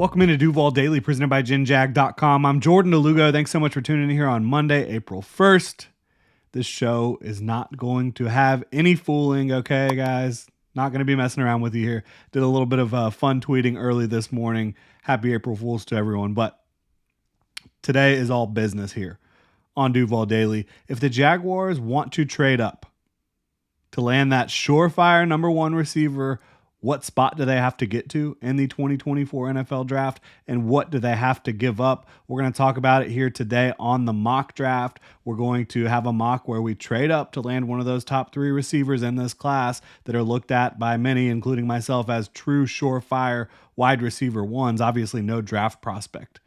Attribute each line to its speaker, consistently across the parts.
Speaker 1: Welcome into Duval Daily, presented by GenJag.com. I'm Jordan Lugo. Thanks so much for tuning in here on Monday, April 1st. This show is not going to have any fooling, okay, guys? Not going to be messing around with you here. Did a little bit of fun tweeting early this morning. Happy April Fools to everyone. But today is all business here on Duval Daily. If the Jaguars want to trade up to land that surefire number one receiver, what spot do they have to get to in the 2024 NFL draft, and what do they have to give up? We're going to talk about it here today on the mock draft. We're going to have a mock where we trade up to land one of those top three receivers in this class that are looked at by many, including myself, as true surefire wide receiver ones. Obviously, no draft prospect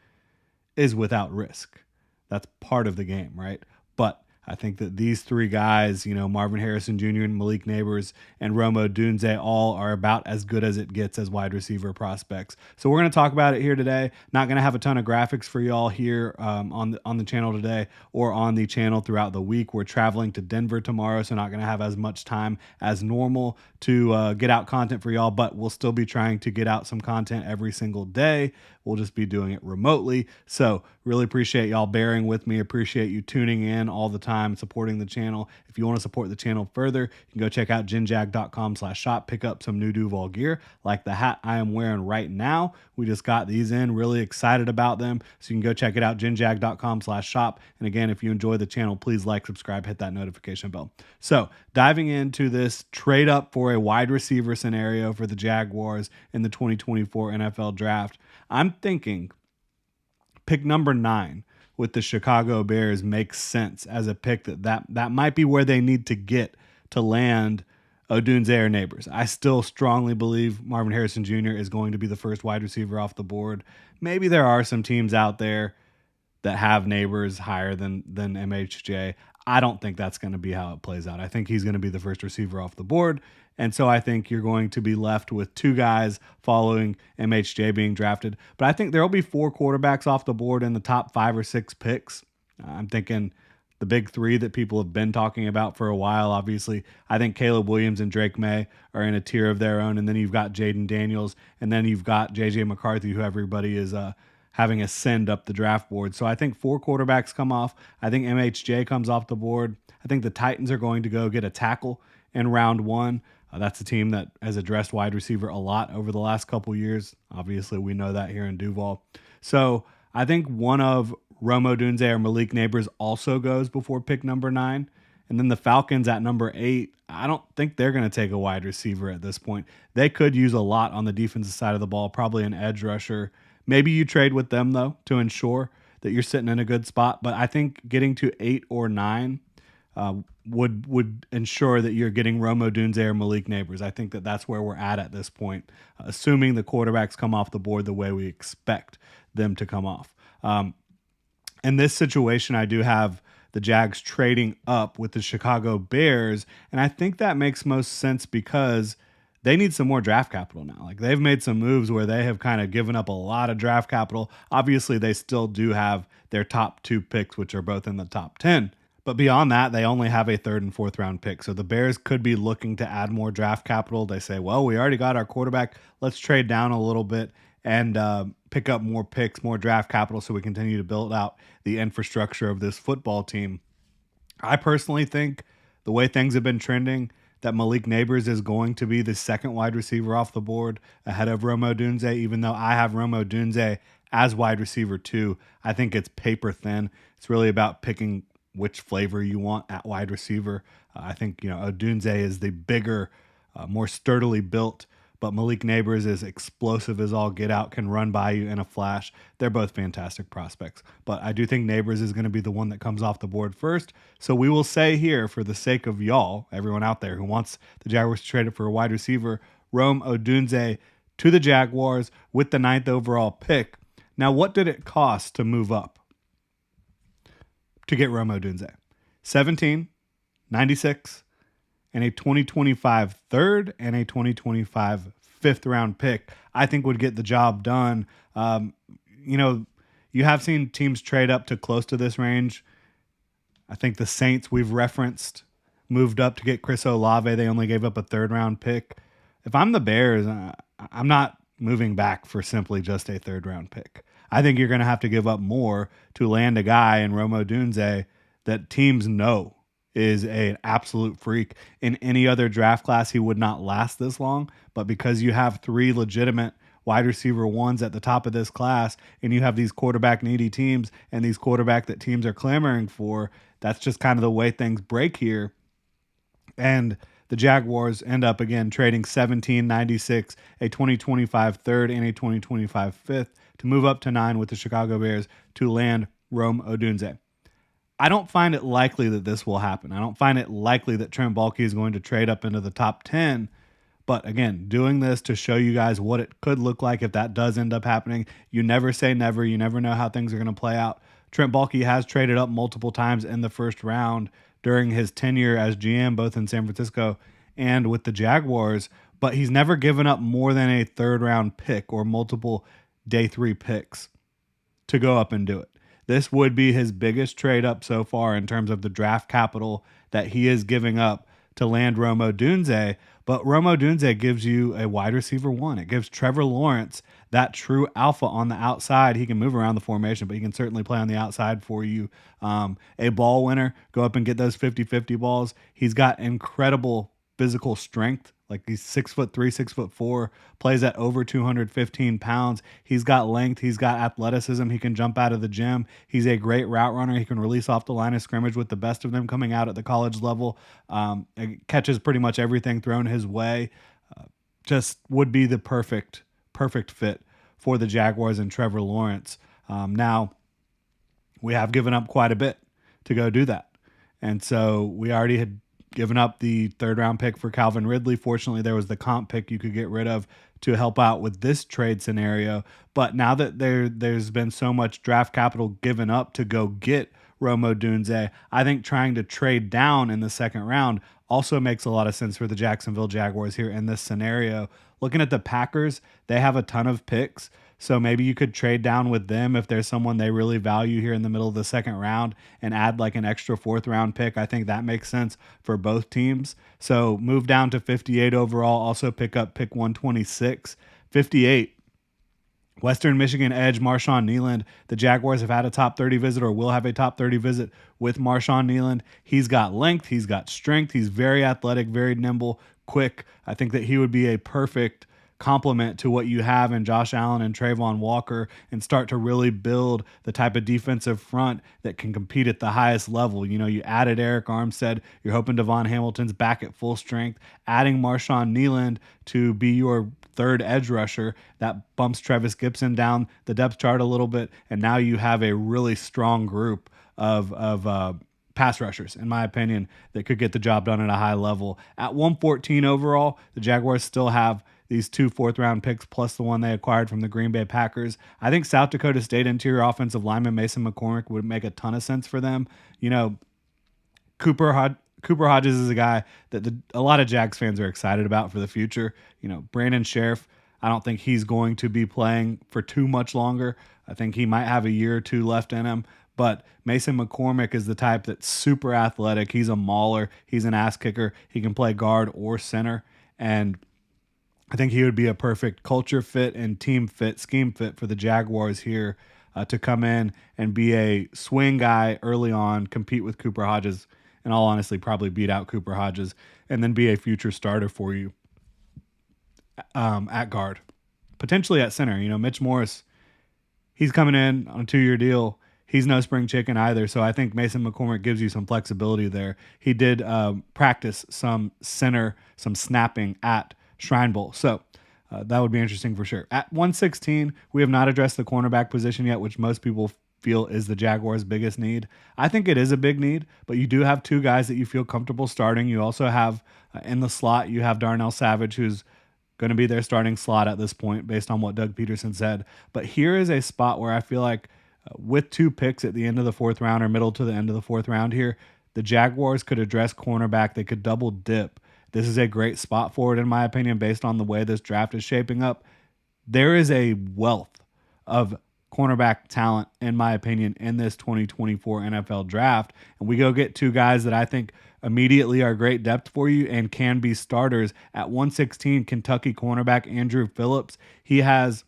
Speaker 1: is without risk. That's part of the game, right? But I think that these three guys, Marvin Harrison Jr. and Malik Nabers and Rome Odunze, all are about as good as it gets as wide receiver prospects. So we're going to talk about it here today. Not going to have a ton of graphics for y'all here on the channel today or on the channel throughout the week. We're traveling to Denver tomorrow, so not going to have as much time as normal to get out content for y'all, but we'll still be trying to get out some content every single day. We'll just be doing it remotely. So really appreciate y'all bearing with me. Appreciate you tuning in all the time, supporting the channel. If you want to support the channel further, you can go check out genjag.com/shop, pick up some new Duval gear like the hat I am wearing right now. We just got these in, really excited about them. So you can go check it out, genjag.com/shop. And again, if you enjoy the channel, please like, subscribe, hit that notification bell. So diving into this trade up for a wide receiver scenario for the Jaguars in the 2024 NFL draft, I'm thinking pick number 9 with the Chicago Bears makes sense as a pick that might be where they need to get to land Odunze or Nabers. I still strongly believe Marvin Harrison Jr. is going to be the first wide receiver off the board. Maybe there are some teams out there that have Nabers higher than MHJ. I don't think that's going to be how it plays out. I think he's going to be the first receiver off the board. And so I think you're going to be left with two guys following MHJ being drafted. But I think there will be 4 quarterbacks off the board in the top 5 or 6 picks. I'm thinking the big 3 that people have been talking about for a while. Obviously, I think Caleb Williams and Drake May are in a tier of their own. And then you've got Jaden Daniels. And then you've got J.J. McCarthy, who everybody is having ascend up the draft board. So I think 4 quarterbacks come off. I think MHJ comes off the board. I think the Titans are going to go get a tackle in round 1. That's a team that has addressed wide receiver a lot over the last couple years. Obviously, we know that here in Duval. So I think one of Rome Odunze or Malik Nabers also goes before pick number 9. And then the Falcons at number 8, I don't think they're going to take a wide receiver at this point. They could use a lot on the defensive side of the ball, probably an edge rusher. Maybe you trade with them, though, to ensure that you're sitting in a good spot. But I think getting to 8 or 9 would ensure that you're getting Rome Odunze or Malik Nabers. I think that's where we're at this point, assuming the quarterbacks come off the board the way we expect them to come off. In this situation, I do have the Jags trading up with the Chicago Bears, and I think that makes most sense because they need some more draft capital now. Like, they've made some moves where they have kind of given up a lot of draft capital. Obviously, they still do have their top 2 picks, which are both in the top 10. But beyond that, they only have a 3rd and 4th round pick. So the Bears could be looking to add more draft capital. They say, well, we already got our quarterback. Let's trade down a little bit and pick up more picks, more draft capital so we continue to build out the infrastructure of this football team. I personally think the way things have been trending, that Malik Nabers is going to be the 2nd wide receiver off the board ahead of Rome Odunze, even though I have Rome Odunze as wide receiver 2. I think it's paper thin. It's really about picking which flavor you want at wide receiver. I think, Odunze is the bigger, more sturdily built, but Malik Nabers is explosive as all get out, can run by you in a flash. They're both fantastic prospects. But I do think Nabers is going to be the one that comes off the board first. So we will say here, for the sake of y'all, everyone out there who wants the Jaguars to trade it for a wide receiver, Rome Odunze to the Jaguars with the 9th overall pick. Now, what did it cost to move up to get Rome Odunze? 17, 96, and a 2025 3rd and a 2025 5th round pick, I think would get the job done. You have seen teams trade up to close to this range. I think the Saints we've referenced moved up to get Chris Olave. They only gave up a 3rd round pick. If I'm the Bears, I'm not moving back for simply just a third round pick. I think you're going to have to give up more to land a guy in Rome Odunze that teams know is an absolute freak. In any other draft class, he would not last this long. But because you have three legitimate wide receiver ones at the top of this class, and you have these quarterback needy teams and these quarterback that teams are clamoring for, that's just kind of the way things break here. And the Jaguars end up again trading 1796, a 2025 third and a 2025 fifth to move up to 9 with the Chicago Bears to land Rome Odunze. I don't find it likely that this will happen. I don't find it likely that Trent Baalke is going to trade up into the top 10. But again, doing this to show you guys what it could look like if that does end up happening. You never say never. You never know how things are going to play out. Trent Baalke has traded up multiple times in the first round during his tenure as GM, both in San Francisco and with the Jaguars, but he's never given up more than a third round pick or multiple day 3 picks to go up and do it. This would be his biggest trade up so far in terms of the draft capital that he is giving up to land Rome Odunze. But Rome Odunze gives you a wide receiver one. It gives Trevor Lawrence that true alpha on the outside. He can move around the formation, but he can certainly play on the outside for you. A ball winner, go up and get those 50-50 balls. He's got incredible physical strength. Like he's 6'3", 6'4", plays at over 215 pounds. He's got length. He's got athleticism. He can jump out of the gym. He's a great route runner. He can release off the line of scrimmage with the best of them coming out at the college level. Catches pretty much everything thrown his way. Just would be the perfect fit for the Jaguars and Trevor Lawrence. Now, we have given up quite a bit to go do that. And so we already had given up the third round pick for Calvin Ridley. Fortunately, there was the comp pick you could get rid of to help out with this trade scenario. But now that there's been so much draft capital given up to go get Rome Odunze, I think trying to trade down in the second round also makes a lot of sense for the Jacksonville Jaguars here in this scenario. Looking at the Packers, they have a ton of picks. So maybe you could trade down with them if there's someone they really value here in the middle of the second round and add like an extra fourth round pick. I think that makes sense for both teams. So move down to 58 overall. Also pick up pick 126. 58. Western Michigan edge Marshawn Kneeland. The Jaguars have had a top 30 visit or will have a top 30 visit with Marshawn Kneeland. He's got length. He's got strength. He's very athletic, very nimble, quick. I think that he would be a perfect complement to what you have in Josh Allen and Trayvon Walker and start to really build the type of defensive front that can compete at the highest level. You know, you added Eric Armstead. You're hoping Devon Hamilton's back at full strength. Adding Marshawn Kneeland to be your third edge rusher, that bumps Trevis Gibson down the depth chart a little bit. And now you have a really strong group of pass rushers, in my opinion, that could get the job done at a high level. At 114 overall, the Jaguars still have these 2 fourth-round picks plus the one they acquired from the Green Bay Packers. I think South Dakota State interior offensive lineman Mason McCormick would make a ton of sense for them. You know, Cooper Hodges is a guy that a lot of Jags fans are excited about for the future. You know, Brandon Sheriff, I don't think he's going to be playing for too much longer. I think he might have a year or two left in him. But Mason McCormick is the type that's super athletic. He's a mauler. He's an ass kicker. He can play guard or center. And I think he would be a perfect culture fit and team fit, scheme fit for the Jaguars here to come in and be a swing guy early on, compete with Cooper Hodges, and all honestly probably beat out Cooper Hodges, and then be a future starter for you at guard. Potentially at center. You know, Mitch Morris, he's coming in on a 2-year deal. He's no spring chicken either, so I think Mason McCormick gives you some flexibility there. He did practice some center, some snapping at Shrine Bowl. So that would be interesting for sure. At 116, we have not addressed the cornerback position yet, which most people feel is the Jaguars' biggest need. I think it is a big need, but you do have 2 guys that you feel comfortable starting. You also have in the slot, you have Darnell Savage, who's going to be their starting slot at this point based on what Doug Peterson said. But here is a spot where I feel like with 2 picks at the end of the 4th round or middle to the end of the 4th round here, the Jaguars could address cornerback. They could double dip. This is a great spot for it, in my opinion, based on the way this draft is shaping up. There is a wealth of cornerback talent, in my opinion, in this 2024 NFL draft. And we go get 2 guys that I think immediately are great depth for you and can be starters. At 116, Kentucky cornerback Andrew Phillips. He has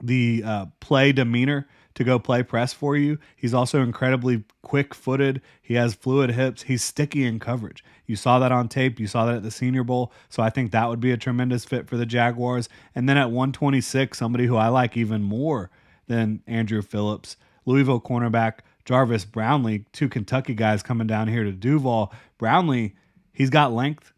Speaker 1: the play demeanor to go play press for you. He's also incredibly quick footed. He has fluid hips. He's sticky in coverage. You saw that on tape. You saw that at the Senior Bowl. So I think that would be a tremendous fit for the Jaguars. And then at 126, somebody who I like even more than Andrew Phillips, Louisville cornerback Jarvis Brownlee, two Kentucky guys coming down here to Duval. Brownlee, he's got length.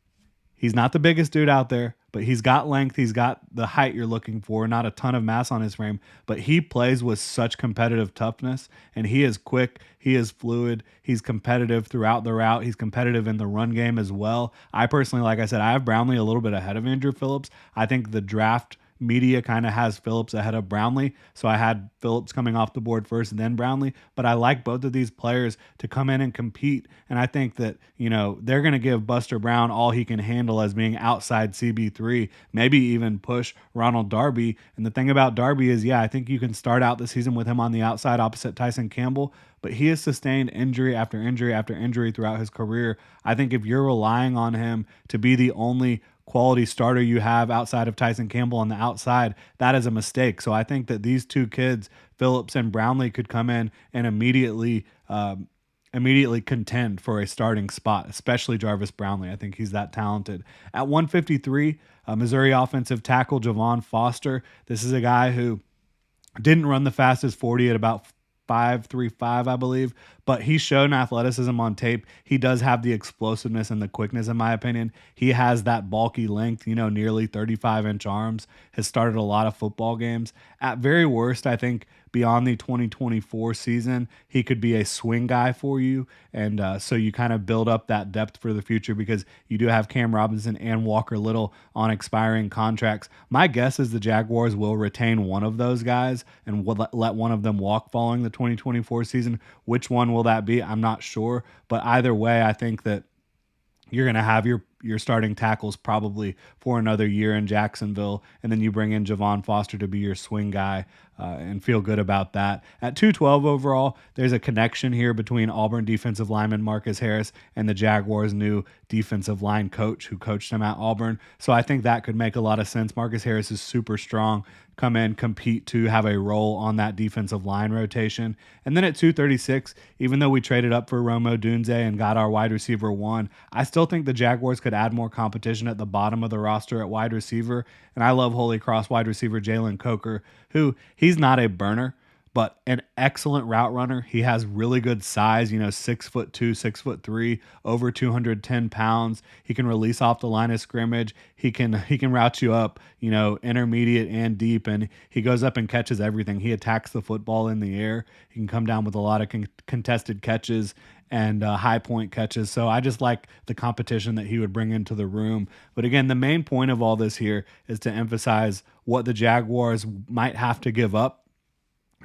Speaker 1: He's not the biggest dude out there, but he's got length. He's got the height you're looking for, not a ton of mass on his frame, but he plays with such competitive toughness, and he is quick. He is fluid. He's competitive throughout the route. He's competitive in the run game as well. I personally, like I said, I have Brownlee a little bit ahead of Andrew Phillips. I think the draft media kind of has Phillips ahead of Brownlee. So I had Phillips coming off the board first and then Brownlee. But I like both of these players to come in and compete. And I think that, they're going to give Buster Brown all he can handle as being outside CB3, maybe even push Ronald Darby. And the thing about Darby is, I think you can start out the season with him on the outside opposite Tyson Campbell. But he has sustained injury after injury after injury throughout his career. I think if you're relying on him to be the only quality starter you have outside of Tyson Campbell on the outside, that is a mistake. So I think that these two kids, Phillips and Brownlee, could come in and immediately contend for a starting spot, especially Jarvis Brownlee. I think he's that talented. At 153, Missouri offensive tackle Javon Foster. This is a guy who didn't run the fastest 40 at about 5.35, I believe, but he's shown athleticism on tape. He does have the explosiveness and the quickness, in my opinion. He has that bulky length, nearly 35-inch arms, has started a lot of football games. At very worst, I think beyond the 2024 season, he could be a swing guy for you. And so you kind of build up that depth for the future because you do have Cam Robinson and Walker Little on expiring contracts. My guess is the Jaguars will retain one of those guys and will let one of them walk following the 2024 season. Which one will that be? I'm not sure. But either way, I think that you're going to have your starting tackles probably for another year in Jacksonville, and then you bring in Javon Foster to be your swing guy and feel good about that. At 212 overall, there's a connection here between Auburn defensive lineman Marcus Harris and the Jaguars' new defensive line coach who coached him at Auburn. So I think that could make a lot of sense. Marcus Harris is super strong. Come in, compete to have a role on that defensive line rotation. And then at 236, even though we traded up for Rome Odunze and got our wide receiver one, I still think the Jaguars could add more competition at the bottom of the roster at wide receiver. And I love Holy Cross wide receiver Jalen Coker, who he's not a burner, but an excellent route runner. He has really good size, 6'2", 6'3", over 210 pounds. He can release off the line of scrimmage. He can route you up, intermediate and deep, and he goes up and catches everything. He attacks the football in the air. He can come down with a lot of contested catches and high point catches. So I just like the competition that he would bring into the room. But again, the main point of all this here is to emphasize what the Jaguars might have to give up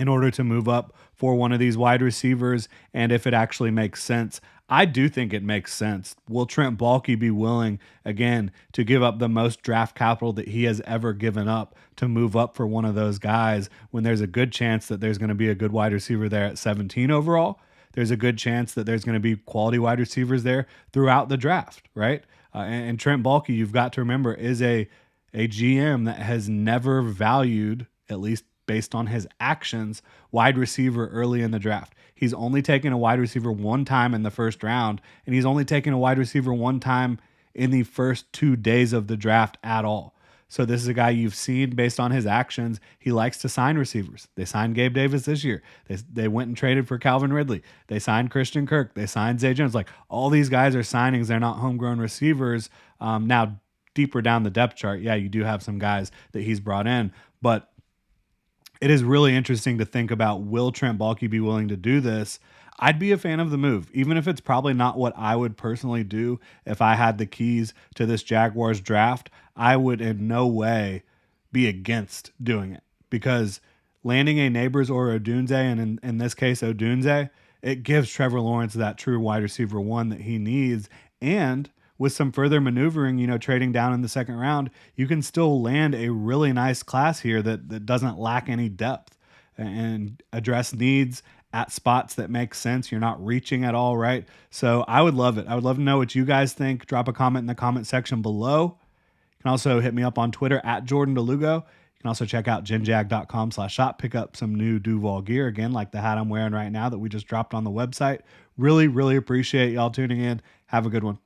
Speaker 1: in order to move up for one of these wide receivers, and if it actually makes sense. I do think it makes sense. Will Trent Baalke be willing, again, to give up the most draft capital that he has ever given up to move up for one of those guys when there's a good chance that there's going to be a good wide receiver there at 17 overall? There's a good chance that there's going to be quality wide receivers there throughout the draft, right? And Trent Baalke, you've got to remember, is a GM that has never valued, at least based on his actions, wide receiver early in the draft. He's only taken a wide receiver one time in the first round, and he's only taken a wide receiver one time in the first 2 days of the draft at all. So this is a guy you've seen based on his actions. He likes to sign receivers. They signed Gabe Davis this year. They went and traded for Calvin Ridley. They signed Christian Kirk. They signed Zay Jones. Like, all these guys are signings. They're not homegrown receivers. Now, deeper down the depth chart, you do have some guys that he's brought in, but it is really interesting to think about, will Trent Baalke be willing to do this? I'd be a fan of the move, even if it's probably not what I would personally do if I had the keys to this Jaguars draft. I would in no way be against doing it, because landing a Neighbors or Odunze, and in this case Odunze, it gives Trevor Lawrence that true wide receiver one that he needs. And with some further maneuvering, trading down in the second round, you can still land a really nice class here that doesn't lack any depth and address needs at spots that make sense. You're not reaching at all, right? So I would love it. I would love to know what you guys think. Drop a comment in the comment section below. You can also hit me up on Twitter at Jordan DeLugo. You can also check out ginjag.com/shop. Pick up some new Duval gear, again, like the hat I'm wearing right now that we just dropped on the website. Really, really appreciate y'all tuning in. Have a good one.